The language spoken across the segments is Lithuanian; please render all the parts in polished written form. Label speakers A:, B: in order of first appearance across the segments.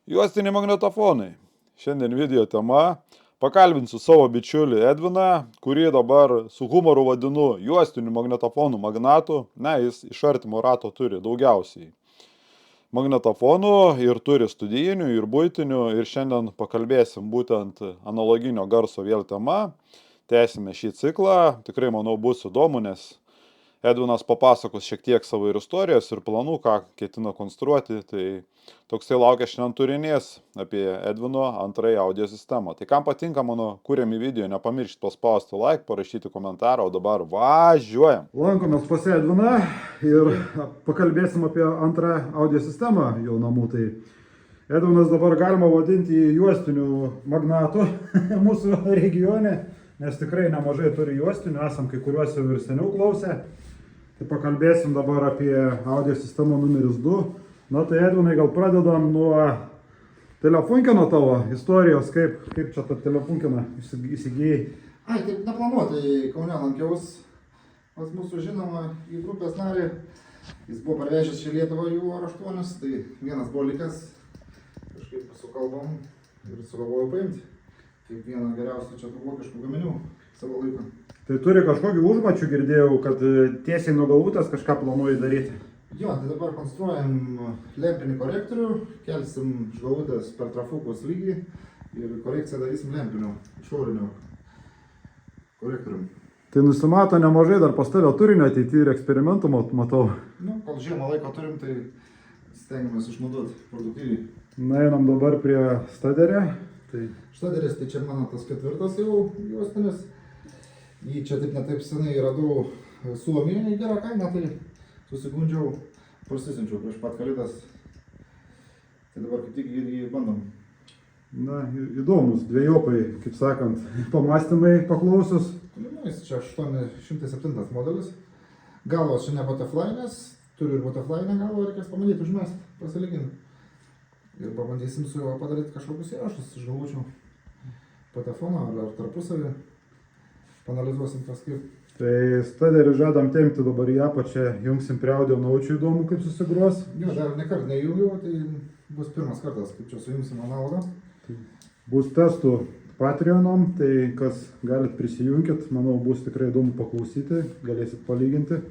A: Juostiniai magnetofonai. Šiandien video tema. Pakalbinsiu savo bičiulį Edviną, kurį dabar su humoru vadinu juostinių magnetofonų magnatu. Na, jis iš artimo rato turi daugiausiai magnetofonų ir turi studijinių, ir buitinių. Ir šiandien pakalbėsim būtent analoginio garso vėl tema. Tęsime šį ciklą. Tikrai, manau, bus įdomu, nes Edvinas papasakos šiek tiek savo ir istorijos, ir planų, ką ketina konstruoti. Tai toksai laukia šiandien turinys apie Edvino antrąją audio sistemą. Tai kam patinka mano kuriami video, nepamirškit paspausti like, parašyti komentarą, o dabar važiuojam. Lankomės pas Edviną ir pakalbėsim apie antrą audio sistemą jau namų. Tai Edvinas dabar galima vadinti juostinių magnatų mūsų regione, nes tikrai nemažai turi juostinių, esam kai kuriuos jau ir seniau klausę. Tai pakalbėsim dabar apie audio sistemą numeris 2. Na tai Edvinai, gal pradedam nuo telefonkino tavo istorijos, kaip čia tą telefonkiną įsigijai.
B: Ai, taip neplanuotai Kaune lankiaus pas mūsų žinoma į grupės narį. Jis buvo parvežęs čia Lietuvą jų ar 8, tai vienas buvo likęs. Kažkaip sukalbom ir sugalvojau paimti. Kaip vieną geriausių čia tų vokiškų gaminių savo laiką.
A: Tai turi kažkokį užmačių, girdėjau, kad tiesiai nuo galvutės kažką planuoji daryti.
B: Jo, tai dabar konstruojam lempinį korektorių, kelsim iš galvutės per trafukus lygį ir korekciją darysim lempiniu, išoriniu korektorium.
A: Tai nusimato nemažai dar pas tave turinio ateity ir eksperimentų matau.
B: Nu, kol žiemą laiko turim, tai stengiamės išnaudoti produktyviai.
A: Na, einam dabar prie staderio.
B: Štaderis, tai čia mano tas 4 jau juostinis. Jį čia taip senai radau Suomijoje gerą kainą, tai susigundžiau, prasisinčiau prieš pat kalėdas. Tai dabar kaip tik jį bandom.
A: Na, įdomus, dviejopai, kaip sakant, pamastymai paklausius.
B: Nu, jis čia 807 modelis. Galvos čia ne butterfly'nės, turiu ir butterfly'nę galvą, reikės pamatyti, užmest, pasilyginti. Ir pabandysim su juo padaryti kažkokius įrašus iš galvučių. Patefoną ar tarpusavį. Panalizuosim paskui.
A: Tai staderį žadam tempti dabar į apačią, jungsim prie audio naučių, įdomu kaip susigruos.
B: Jo, dar nekart nejungiau, tai bus pirmas kartas, kaip čia sujungsim analogą.
A: Bus testų Patreonom, tai kas galit prisijunkit, manau bus tikrai įdomu paklausyti, galėsit palyginti.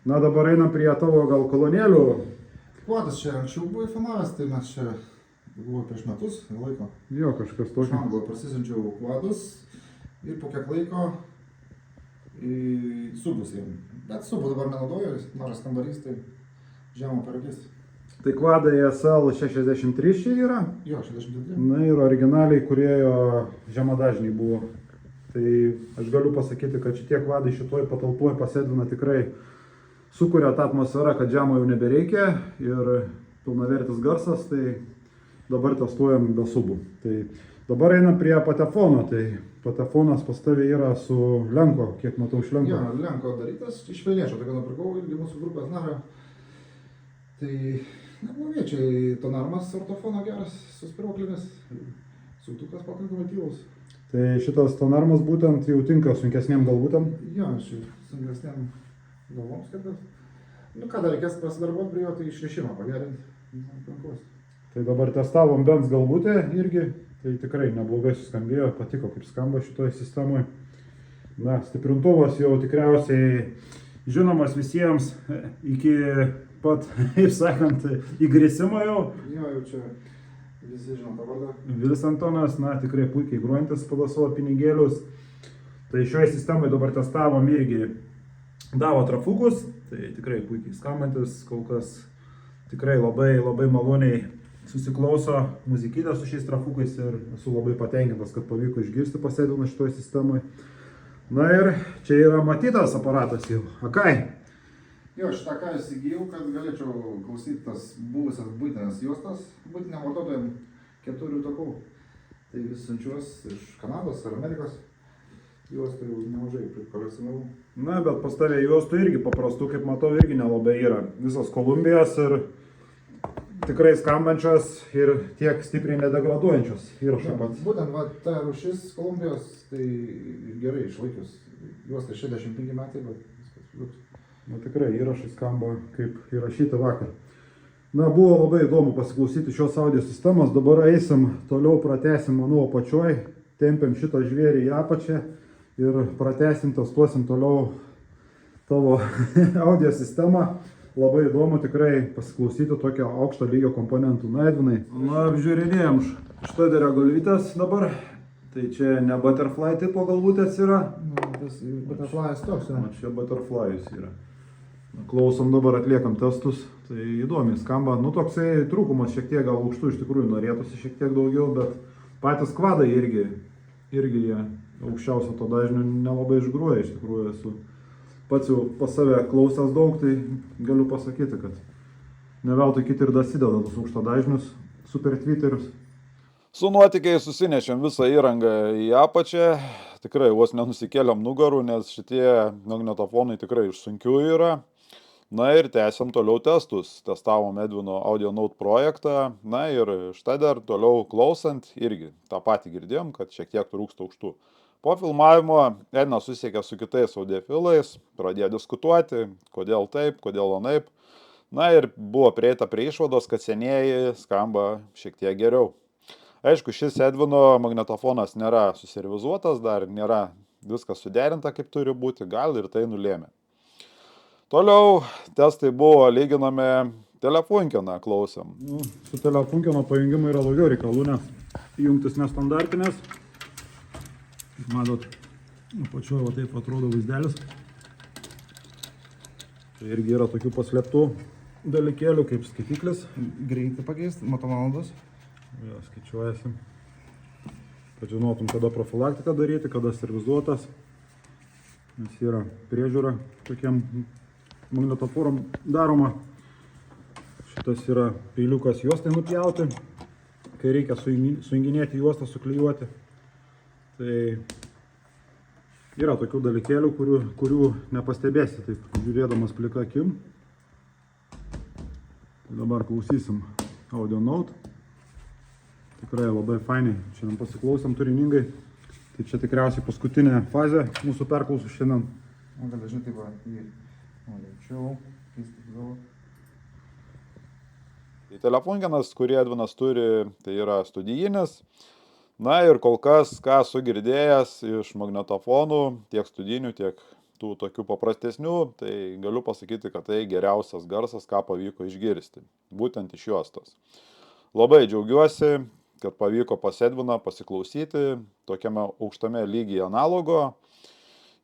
A: Na dabar einam prie tavo gal kolonėlių.
B: Kvadas čia anksčiau buvo įfilmavęs, tai mes čia buvo prieš metus laiko.
A: Jo, kažkas tokio.
B: Iš Anglo prasisinčiau kvadus ir po kiek laiko į subus ėjom. Bet subų dabar nenaudoju, mažas kambarys, tai žemo parakis.
A: Tai kvadai SL63 čia yra?
B: Jo, 63.
A: Na ir originaliai kurėjo žemadažniai buvo. Tai aš galiu pasakyti, kad šitie kvadai šitoj patalpoj pas Edviną tikrai sukuria tą atmosferą, kad žemo jau nebereikia ir pilnavertis garsas, tai dabar testuojam be subų. Tai dabar einam prie patefono, tai patefonas pas tavę yra su lenko, kiek matau iš lenko.
B: Jo, lenko darytas, iš Vilniečio, tokio nupirkau irgi mūsų grupės nario. Tai neblogai, čia tonarmas ortofono geras, suspiruoklinis, suktukas pakankamai tylus.
A: Tai šitas tonarmas būtent jau tinka sunkesniem galvutėm?
B: Jo, čia sunkesniem galvom skirtas. Nu ką dar reikės pasidarbuoti prie jo, tai išrišimą pagerinti.
A: Tai dabar testavom Benz galvutę irgi, tai tikrai neblogai suskambėjo, patiko kaip skamba šitoj sistemoje. Na, stiprintuvas jau tikriausiai žinomas visiems iki pat, kaip sakant, įgrisimo jau.
B: Jo, jau čia visi žino tą vardą.
A: Vilsantonas, na, tikrai puikiai grojantis pagal savo pinigėlius. Tai šioje sistemoje dabar testavom irgi Davo trafukus, tai tikrai puikiai skambantis, kol kas tikrai labai maloniai susiklauso muzikytę su šiais trafukais ir esu labai patenkintas, kad pavyko išgirsti pas Edviną šitoj sistemoje. Na ir čia yra matytas aparatas jau, Akai.
B: Jo, šitą ką įsigijau, kad galėčiau klausyti tas buvusias buitinės juostas, buitiniam vartotojam 4 takų. Tai vis siunčiuos iš Kanados ar Amerikos. Juostų jau nemažai prikolekcionavau.
A: Na, bet pas tavę juostų irgi paprastų, kaip matau, irgi nelabai yra. Visos Kolumbijos ir tikrai skambančios ir tiek stipriai nedegraduojančios įrašai pats.
B: Būtent va, ta rūšis Kolumbijos, tai gerai išlaikius. Juostai 65 metai, bet viskas liuks.
A: Na tikrai įrašai skamba kaip įrašyti vakar. Na, buvo labai įdomu pasiklausyti šios audio sistemos, dabar eisim, toliau pratęsim, manau, apačioj, tempiam šitą žvėrį į apačią ir pratęsim, testuosim toliau tavo audio sistemą. Labai įdomu tikrai pasiklausyti tokio aukšto lygio komponentų. Na, Edvinai. Na, apžiūrinėjom štaderio galvytės dabar. Tai čia ne butterfly tipo galvutės yra.
B: Tas butterfly'as toks yra.
A: O čia butterfly'us yra. Klausom dabar, atliekam testus. Tai įdomiai skamba. Nu, toksai trūkumas šiek tiek gal aukštų, iš tikrųjų norėtųsi šiek tiek daugiau, bet patys kvadai irgi jie aukščiausio to dažnio nelabai išgruoja, iš tikrųjų esu. Pats jau pas save klausęs daug, tai galiu pasakyti, kad ne veltui kiti ir dasideda tos aukšto dažnius super tweeterius. Su nuotykiai susinešėm visą įrangą į apačią, tikrai vos nenusikėlėm nugarų, nes šitie magnetofonai tikrai iš sunkių yra. Na ir tęsiam toliau testus, testavom Edvino AudioNote projektą, na ir štai dar toliau klausant irgi tą patį girdėjom, kad šiek tiek trūksta aukštų. Po filmavimo Edvinas susiekė su kitais audiofilais, pradėjo diskutuoti, kodėl taip, kodėl anaip. Na ir buvo prieita prie išvados, kad senieji skamba šiek tiek geriau. Aišku, šis Edvino magnetofonas nėra suservizuotas, dar nėra viskas suderinta kaip turi būti, gal ir tai nulėmė. Toliau testai buvo, lyginame telefunkeną, klausėm. Su telefunkeno pajungimu yra daugiau reikalų, nes jungtis nestandartinės. Matot, apačioje va taip atrodo vaizdelis. Tai irgi yra tokių paslėptų dalykėlių kaip skaitiklis.
B: Greitį pakeisti, matovalandos.
A: Jo, skaičiuojasi. Kad žinotum, kada profilaktiką daryti, kada servizuotas. Nes yra priežiūra tokiam magnetoforam daroma. Šitas yra peiliukas juostai nupjauti, kai reikia sujunginėti juostą, suklijuoti. Tai yra tokių dalykėlių, kurių nepastebėsi, taip žiūrėdamas plika akim. Tai dabar klausysim AudioNote. Tikrai labai fainiai, šiandien pasiklausom turiningai. Tai čia tikriausiai paskutinė fazė mūsų perklausų šiandien.
B: O gal dažnai taip va, lėčiau, keisti galvą.
A: Tai telefonkenas, kurį Edvinas turi, tai yra studijinis. Na ir kol kas, ką sugirdėjęs iš magnetofonų, tiek studijinių, tiek tų tokių paprastesnių, tai galiu pasakyti, kad tai geriausias garsas, ką pavyko išgirsti. Būtent iš juostos. Labai džiaugiuosi, kad pavyko pas Edviną pasiklausyti tokiame aukštame lygyje analogo.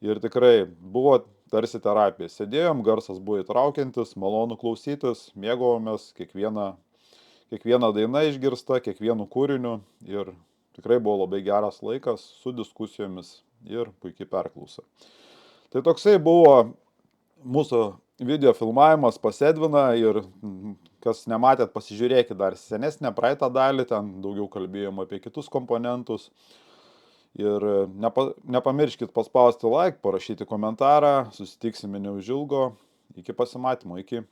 A: Ir tikrai buvo tarsi terapija. Sėdėjom, garsas buvo įtraukiantis, malonu klausytis, mėgavomės kiekviena daina išgirsta, kiekvienu kūriniu. Ir tikrai buvo labai geras laikas su diskusijomis ir puikiai perklausa. Tai toksai buvo mūsų video filmavimas pas Edviną ir kas nematėt, pasižiūrėkit dar senesnę praeitą dalį, ten daugiau kalbėjom apie kitus komponentus. Ir nepamirškit paspausti like, parašyti komentarą, susitiksime neužilgo, iki pasimatymo, iki.